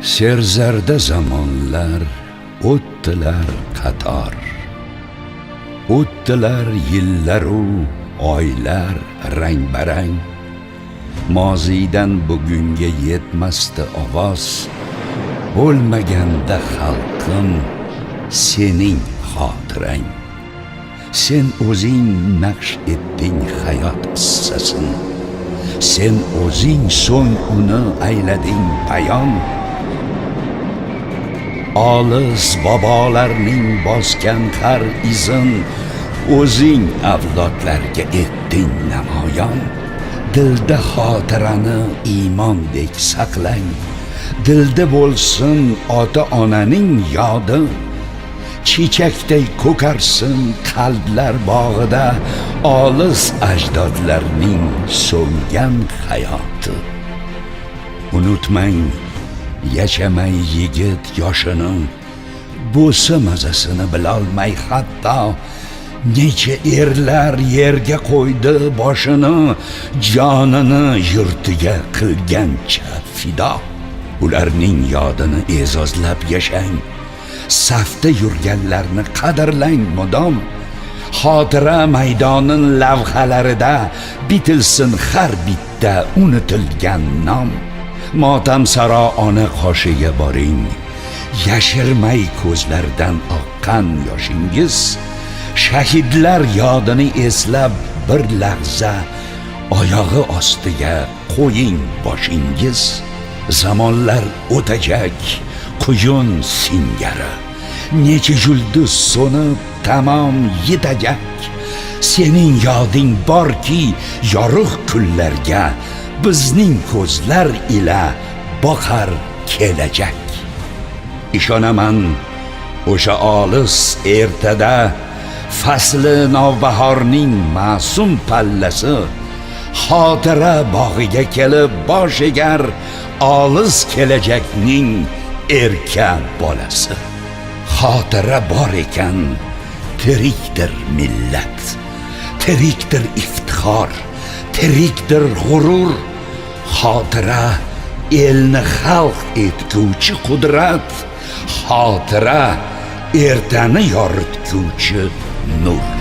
Serzarda zamonlar o'tdilar qator. O'tdilar yillaru oylar rang-barang. Moziydan bugunga yetmasdi ovoz. Bo'lmaganda xalqim sening xotirang. Sen o'zing naqsh etding hayot qissasin. Sen o'zing so'ng uni aylading bayon. Olis bobolarning bosgan har izin o'zing avlodlarga etding namoyon. Dilda xotirani iymondek saqlang. Dilda bo'lsin ota-onaning yodi. Chechakday ko'karsin qalblar bog'ida olis ajdodlarning so'ngan hayoti. Unutmang, yashamay yigit yoshini, bo'sa mazasini bilolmay hatto necha erlar yerga qo'ydi boshini, jonini yurtiga qilgancha fido. Ularning yodini e'zozlab yashang. Safda yurganlarni qadrlang mudom. Xotira maydonin lavhalarida bitilsin har bitta unutilgan nom. Motam saro ona qoshiga boring. Yashirmay ko'zlardan oqqan yoshingiz. Shahidlar yodini eslab bir lahza oyog'i ostiga qo'ying boshingiz. Zamonlar o'tajak, quyun singari. Necha yulduz so'nib tamom yetajak. Sening yoding borki yorug' kunlarga bizning ko'zlar ila boqar kelajak. Ishonaman, o'sha olis ertada fasli novbahorning ma'sum pallasi xotira bog'iga kelib bosh egar olis kelajakning erka bolasi. Xotira bor ekan tirikdir millat, tirikdir iftixor, tirikdir g'urur. Xotira elni xalq etguvchi qudrat, xotira ertani yoritguvchi nur.